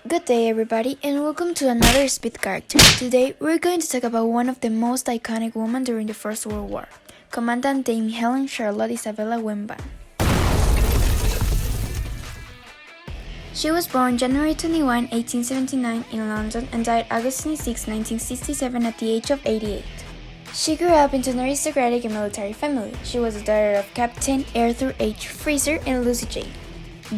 Good day everybody and welcome to another Speed Character. Today we're going to talk about one of the most iconic women during the First World War, Commandant Dame Helen Charlotte Isabella Wimban. She was born January 21, 1879 in London and died August 26, 1967 at the age of 88. She grew up into an aristocratic and military family. She was the daughter of Captain Arthur H. Fraser and Lucy Jane.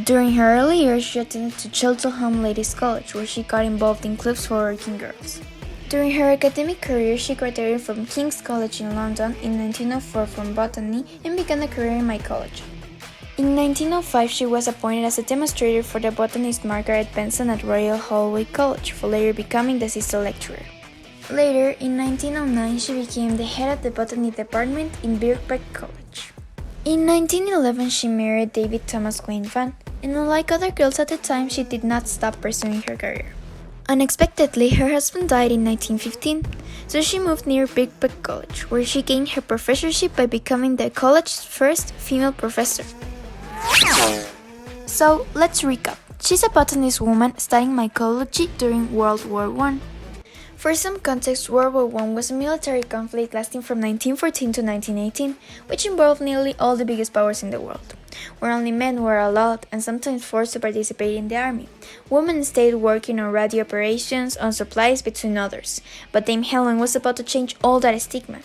During her early years, she attended to Cheltenham Ladies' College, where she got involved in clubs for working girls. During her academic career, she graduated from King's College in London in 1904 from botany and began a career in mycology. In 1905, she was appointed as a demonstrator for the botanist Margaret Benson at Royal Holloway College, for later becoming the assistant lecturer. Later, in 1909, she became the head of the botany department in Birkbeck College. In 1911, she married David Thomas Wynne-Vann, and unlike other girls at the time, she did not stop pursuing her career. Unexpectedly, her husband died in 1915, so she moved near Birkbeck College, where she gained her professorship by becoming the college's first female professor. So, let's recap. She's a botanist woman studying mycology during World War I. For some context, World War I was a military conflict lasting from 1914 to 1918, which involved nearly all the biggest powers in the world, where only men were allowed and sometimes forced to participate in the army. Women stayed working on radio operations, on supplies, between others, but Dame Helen was about to change all that stigma.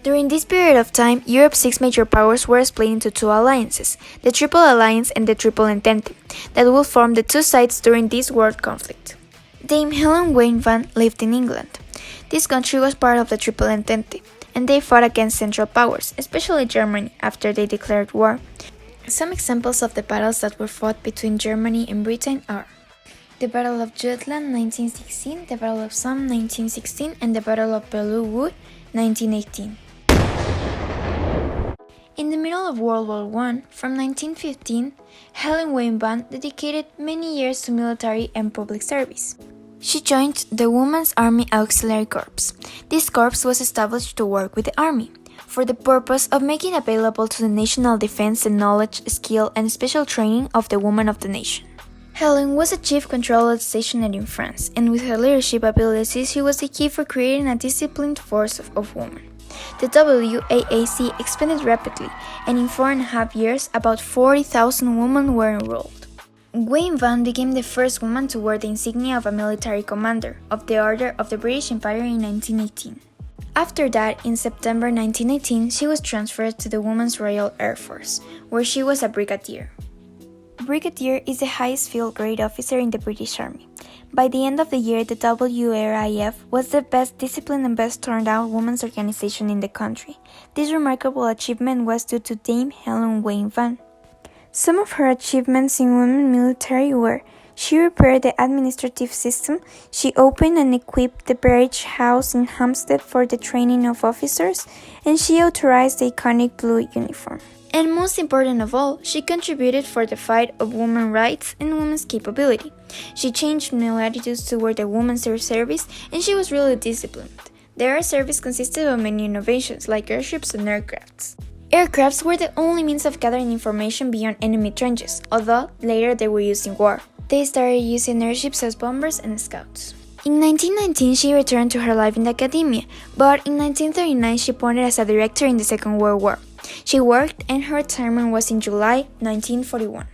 During this period of time, Europe's six major powers were split into two alliances, the Triple Alliance and the Triple Entente, that will form the two sides during this world conflict. Dame Helen Wynne-Vann lived in England. This country was part of the Triple Entente, and they fought against Central Powers, especially Germany, after they declared war. Some examples of the battles that were fought between Germany and Britain are the Battle of Jutland 1916, the Battle of Somme 1916, and the Battle of Belleau Wood 1918. In the middle of World War I, from 1915, Helen Wynne-Vann dedicated many years to military and public service. She joined the Women's Army Auxiliary Corps. This corps was established to work with the army, for the purpose of making available to the national defense the knowledge, skill, and special training of the women of the nation. Helen was a chief controller stationed in France, and with her leadership abilities, she was the key for creating a disciplined force of women. The WAAC expanded rapidly, and in 4.5 years, about 40,000 women were enrolled. Wynne-Vann became the first woman to wear the insignia of a military commander of the Order of the British Empire in 1918. After that, in September 1918, she was transferred to the Women's Royal Air Force, where she was a brigadier. Brigadier is the highest field grade officer in the British Army. By the end of the year, the WRIF was the best disciplined and best turned out women's organization in the country. This remarkable achievement was due to Dame Helen Wynne-Vann. Some of her achievements in women military were: she repaired the administrative system, she opened and equipped the Barracks House in Hampstead for the training of officers, and she authorized the iconic blue uniform. And most important of all, she contributed for the fight of women's rights and women's capability. She changed male attitudes toward the women's air service, and she was really disciplined. The air service consisted of many innovations, like airships and aircrafts. Aircrafts were the only means of gathering information beyond enemy trenches, although later they were used in war. They started using airships as bombers and scouts. In 1919, she returned to her life in the academia, but in 1939 she appointed as a director in the Second World War. She worked and her retirement was in July 1941.